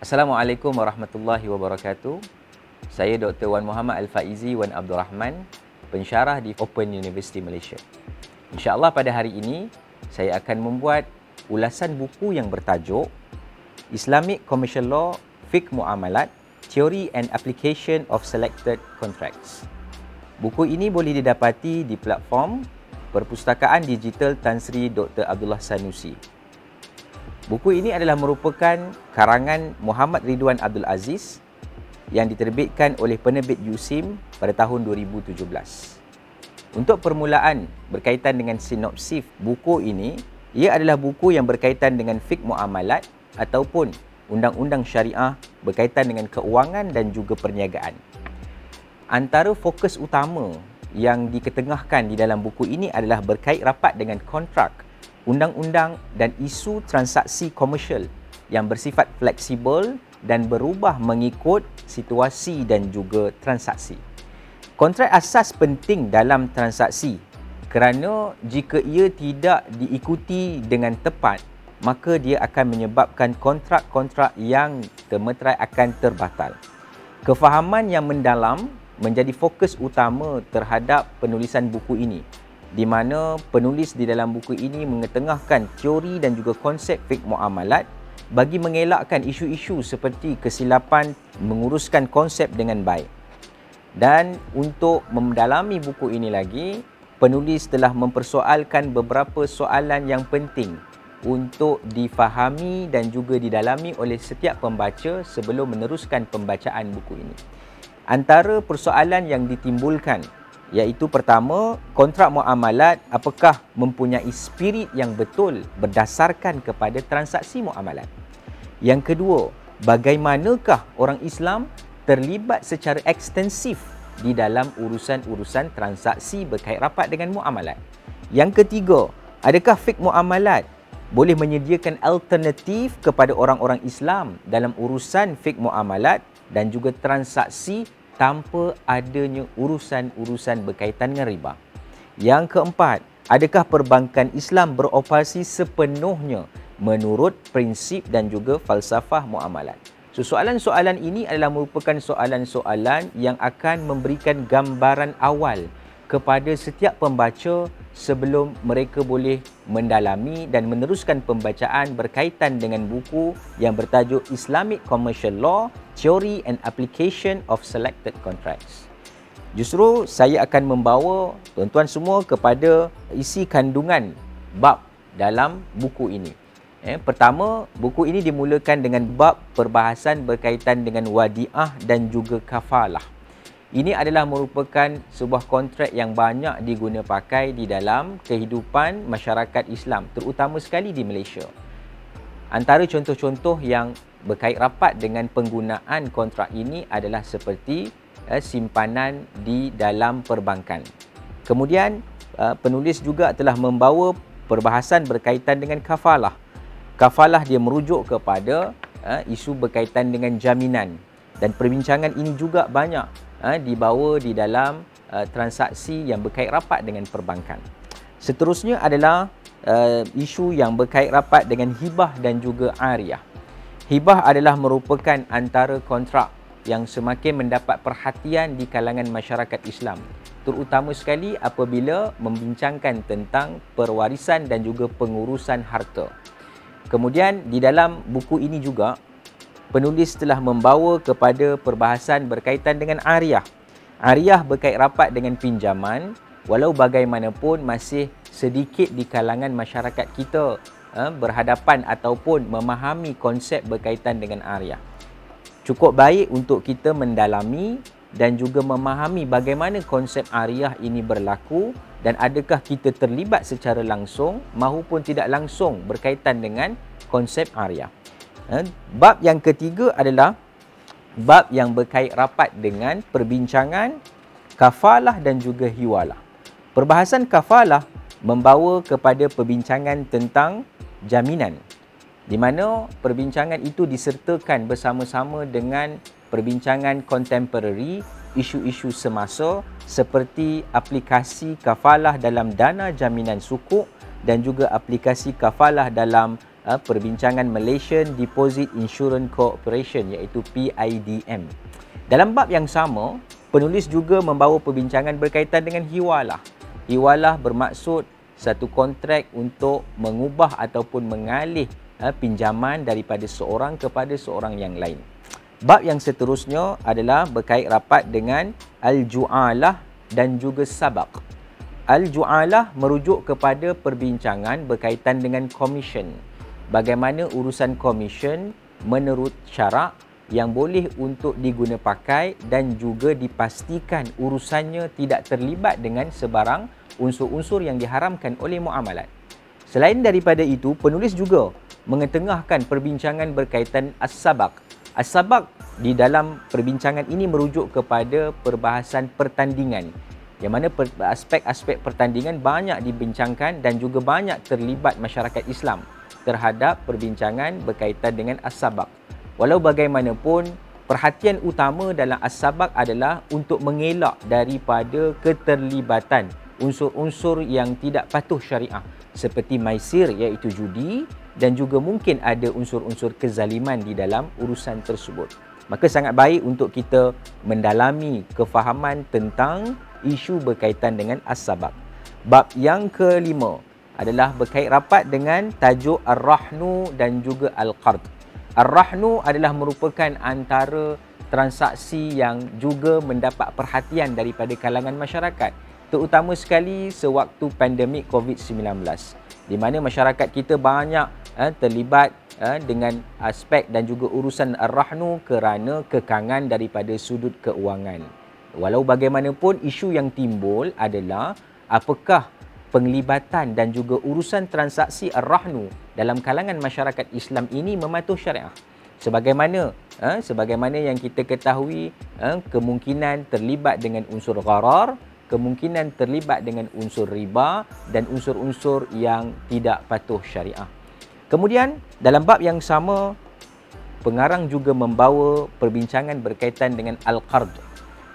Assalamualaikum warahmatullahi wabarakatuh. Saya Dr. Wan Muhammad Al-Faizi Wan Abdul Rahman, pensyarah di Open University Malaysia. InsyaAllah pada hari ini, saya akan membuat ulasan buku yang bertajuk Islamic Commercial Law, Fiqh Muamalat, Theory and Application of Selected Contracts. Buku ini boleh didapati di platform Perpustakaan Digital Tan Sri Dr. Abdullah Sanusi. Buku ini adalah merupakan karangan Muhammad Ridwan Abdul Aziz yang diterbitkan oleh penerbit USIM pada tahun 2017. Untuk permulaan berkaitan dengan sinopsis buku ini, ia adalah buku yang berkaitan dengan fiqh muamalat ataupun undang-undang syariah berkaitan dengan keuangan dan juga perniagaan. Antara fokus utama yang diketengahkan di dalam buku ini adalah berkait rapat dengan kontrak, undang-undang dan isu transaksi komersial yang bersifat fleksibel dan berubah mengikut situasi dan juga transaksi. Kontrak asas penting dalam transaksi kerana jika ia tidak diikuti dengan tepat, maka dia akan menyebabkan kontrak-kontrak yang termeterai akan terbatal. Kefahaman yang mendalam menjadi fokus utama terhadap penulisan buku ini, di mana penulis di dalam buku ini mengetengahkan teori dan juga konsep fiqh muamalat bagi mengelakkan isu-isu seperti kesilapan menguruskan konsep dengan baik. Dan untuk mendalami buku ini lagi, penulis telah mempersoalkan beberapa soalan yang penting untuk difahami dan juga didalami oleh setiap pembaca sebelum meneruskan pembacaan buku ini. Antara persoalan yang ditimbulkan iaitu pertama, kontrak muamalat apakah mempunyai spirit yang betul berdasarkan kepada transaksi muamalat. Yang kedua, bagaimanakah orang Islam terlibat secara ekstensif di dalam urusan-urusan transaksi berkait rapat dengan muamalat. Yang ketiga, adakah fiqh muamalat boleh menyediakan alternatif kepada orang-orang Islam dalam urusan fiqh muamalat dan juga transaksi tanpa adanya urusan-urusan berkaitan dengan riba. Yang keempat, adakah perbankan Islam beroperasi sepenuhnya menurut prinsip dan juga falsafah muamalat? So, soalan-soalan ini adalah merupakan soalan-soalan yang akan memberikan gambaran awal kepada setiap pembaca sebelum mereka boleh mendalami dan meneruskan pembacaan berkaitan dengan buku yang bertajuk Islamic Commercial Law, Theory and Application of Selected Contracts. Justru saya akan membawa tuan-tuan semua kepada isi kandungan bab dalam buku ini. Pertama, buku ini dimulakan dengan bab perbahasan berkaitan dengan wadiah dan juga kafalah. Ini adalah merupakan sebuah kontrak yang banyak diguna pakai di dalam kehidupan masyarakat Islam, terutama sekali di Malaysia. Antara contoh-contoh yang berkait rapat dengan penggunaan kontrak ini adalah seperti simpanan di dalam perbankan. Kemudian, penulis juga telah membawa perbahasan berkaitan dengan kafalah. Kafalah dia merujuk kepada isu berkaitan dengan jaminan, dan perbincangan ini juga banyak dibawa di dalam transaksi yang berkait rapat dengan perbankan. Seterusnya adalah isu yang berkait rapat dengan hibah dan juga ariyah. Hibah adalah merupakan antara kontrak yang semakin mendapat perhatian di kalangan masyarakat Islam, terutama sekali apabila membincangkan tentang perwarisan dan juga pengurusan harta. Kemudian di dalam buku ini juga penulis telah membawa kepada perbahasan berkaitan dengan ariyah. Ariyah berkait rapat dengan pinjaman, walau bagaimanapun masih sedikit di kalangan masyarakat kita berhadapan ataupun memahami konsep berkaitan dengan ariyah. Cukup baik untuk kita mendalami dan juga memahami bagaimana konsep ariyah ini berlaku dan adakah kita terlibat secara langsung maupun tidak langsung berkaitan dengan konsep ariyah. Bab yang ketiga adalah bab yang berkait rapat dengan perbincangan kafalah dan juga hiwalah. Perbahasan kafalah membawa kepada perbincangan tentang jaminan, di mana perbincangan itu disertakan bersama-sama dengan perbincangan contemporary, isu-isu semasa seperti aplikasi kafalah dalam dana jaminan sukuk dan juga aplikasi kafalah dalam Perbincangan Malaysian Deposit Insurance Corporation, iaitu PIDM. Dalam bab yang sama, penulis juga membawa perbincangan berkaitan dengan hiwalah. Hiwalah bermaksud satu kontrak untuk mengubah ataupun mengalih pinjaman daripada seorang kepada seorang yang lain. Bab yang seterusnya adalah berkait rapat dengan al-ju'alah dan juga sabaq. Al-ju'alah merujuk kepada perbincangan berkaitan dengan komisen. Bagaimana urusan komisen menurut syarak yang boleh untuk diguna pakai dan juga dipastikan urusannya tidak terlibat dengan sebarang unsur-unsur yang diharamkan oleh muamalat. Selain daripada itu, penulis juga mengetengahkan perbincangan berkaitan as-sabaq. As-sabaq di dalam perbincangan ini merujuk kepada perbahasan pertandingan, yang mana aspek-aspek pertandingan banyak dibincangkan dan juga banyak terlibat masyarakat Islam terhadap perbincangan berkaitan dengan as-sabaq. Walau bagaimanapun, perhatian utama dalam as-sabaq adalah untuk mengelak daripada keterlibatan unsur-unsur yang tidak patuh syariah seperti maisir, iaitu judi, dan juga mungkin ada unsur-unsur kezaliman di dalam urusan tersebut. Maka sangat baik untuk kita mendalami kefahaman tentang isu berkaitan dengan as-sabaq. Bab yang kelima adalah berkait rapat dengan tajuk ar-rahnu dan juga al-qard. Ar-rahnu adalah merupakan antara transaksi yang juga mendapat perhatian daripada kalangan masyarakat, terutama sekali sewaktu pandemik COVID-19, di mana masyarakat kita banyak terlibat dengan aspek dan juga urusan ar-rahnu kerana kekangan daripada sudut keuangan. Walau bagaimanapun, isu yang timbul adalah apakah penglibatan dan juga urusan transaksi ar-rahnu dalam kalangan masyarakat Islam ini mematuh syariah. Sebagaimana yang kita ketahui, kemungkinan terlibat dengan unsur gharar, kemungkinan terlibat dengan unsur riba dan unsur-unsur yang tidak patuh syariah. Kemudian dalam bab yang sama, pengarang juga membawa perbincangan berkaitan dengan al-qard.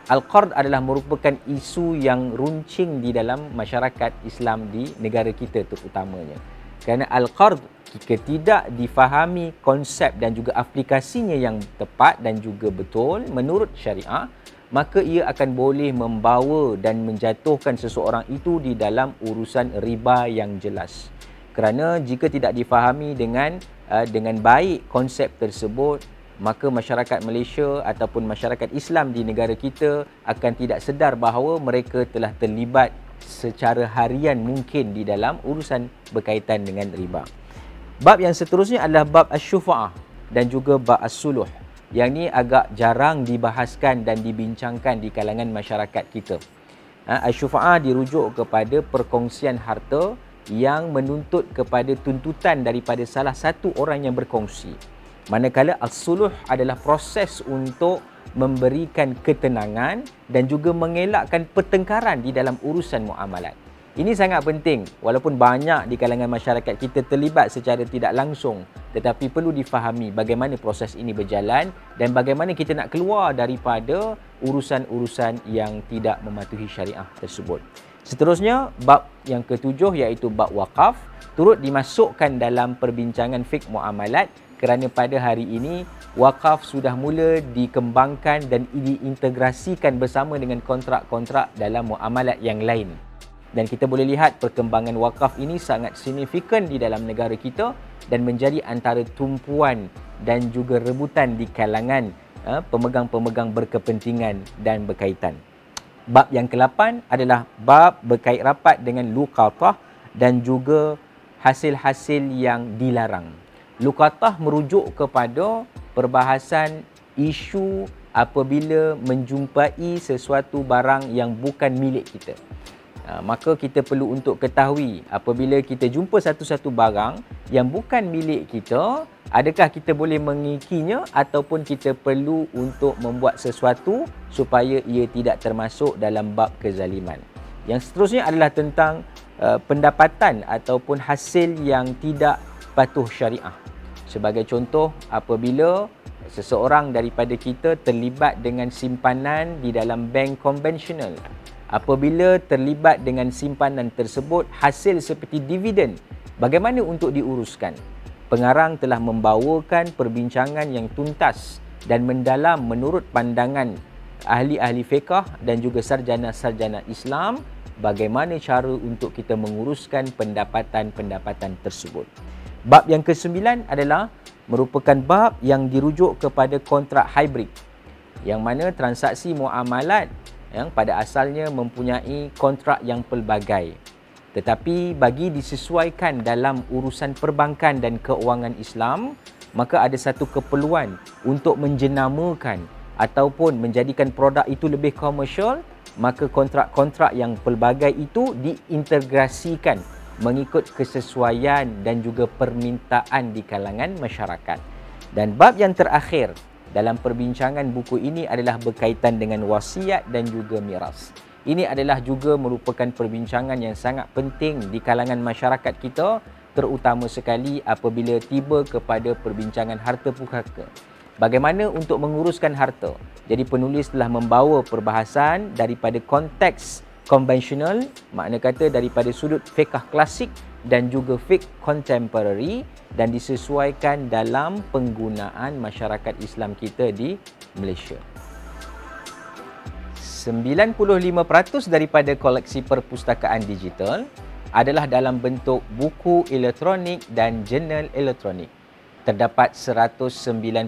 Al-qard adalah merupakan isu yang runcing di dalam masyarakat Islam di negara kita terutamanya. Kerana al-qard, jika tidak difahami konsep dan juga aplikasinya yang tepat dan juga betul menurut syariah, maka ia akan boleh membawa dan menjatuhkan seseorang itu di dalam urusan riba yang jelas. Kerana jika tidak difahami dengan baik konsep tersebut, maka masyarakat Malaysia ataupun masyarakat Islam di negara kita akan tidak sedar bahawa mereka telah terlibat secara harian mungkin di dalam urusan berkaitan dengan riba. Bab yang seterusnya adalah bab asy-syufa'ah dan juga bab as-suluh. Yang ni agak jarang dibahaskan dan dibincangkan di kalangan masyarakat kita. Asy-syufa'ah dirujuk kepada perkongsian harta yang menuntut kepada tuntutan daripada salah satu orang yang berkongsi. Manakala as-suluh adalah proses untuk memberikan ketenangan dan juga mengelakkan pertengkaran di dalam urusan muamalat. Ini sangat penting, walaupun banyak di kalangan masyarakat kita terlibat secara tidak langsung, tetapi perlu difahami bagaimana proses ini berjalan dan bagaimana kita nak keluar daripada urusan-urusan yang tidak mematuhi syariah tersebut. Seterusnya, bab yang ketujuh iaitu bab wakaf turut dimasukkan dalam perbincangan fiqh muamalat kerana pada hari ini wakaf sudah mula dikembangkan dan diintegrasikan bersama dengan kontrak-kontrak dalam muamalat yang lain. Dan kita boleh lihat perkembangan wakaf ini sangat signifikan di dalam negara kita dan menjadi antara tumpuan dan juga rebutan di kalangan pemegang-pemegang berkepentingan dan berkaitan. Bab yang ke-8 adalah bab berkait rapat dengan luqatah dan juga hasil-hasil yang dilarang. Luqatah merujuk kepada perbahasan isu apabila menjumpai sesuatu barang yang bukan milik kita. Maka kita perlu untuk ketahui apabila kita jumpa satu-satu barang yang bukan milik kita, adakah kita boleh mengikinya ataupun kita perlu untuk membuat sesuatu supaya ia tidak termasuk dalam bab kezaliman. Yang seterusnya adalah tentang pendapatan ataupun hasil yang tidak patuh syariah. Sebagai contoh, apabila seseorang daripada kita terlibat dengan simpanan di dalam bank konvensional, apabila terlibat dengan simpanan tersebut, hasil seperti dividen, bagaimana untuk diuruskan? pengarang telah membawakan perbincangan yang tuntas dan mendalam menurut pandangan ahli-ahli fiqh dan juga sarjana-sarjana Islam bagaimana cara untuk kita menguruskan pendapatan-pendapatan tersebut. Bab yang ke-9 adalah merupakan bab yang dirujuk kepada kontrak hybrid, yang mana transaksi muamalat yang pada asalnya mempunyai kontrak yang pelbagai. Tetapi bagi disesuaikan dalam urusan perbankan dan keuangan Islam, maka ada satu keperluan untuk menjenamakan ataupun menjadikan produk itu lebih komersial, maka kontrak-kontrak yang pelbagai itu diintegrasikan mengikut kesesuaian dan juga permintaan di kalangan masyarakat. Dan bab yang terakhir dalam perbincangan buku ini adalah berkaitan dengan wasiat dan juga miras. Ini adalah juga merupakan perbincangan yang sangat penting di kalangan masyarakat kita, terutama sekali apabila tiba kepada perbincangan harta pusaka. Bagaimana untuk menguruskan harta? Jadi penulis telah membawa perbahasan daripada konteks konvensional, makna kata daripada sudut fiqh klasik dan juga fiqh contemporary, dan disesuaikan dalam penggunaan masyarakat Islam kita di Malaysia. 95% daripada koleksi perpustakaan digital adalah dalam bentuk buku elektronik dan jurnal elektronik. Terdapat 190,000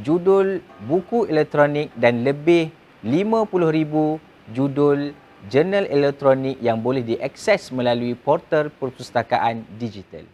judul buku elektronik dan lebih 50,000 judul jurnal elektronik yang boleh diakses melalui portal perpustakaan digital.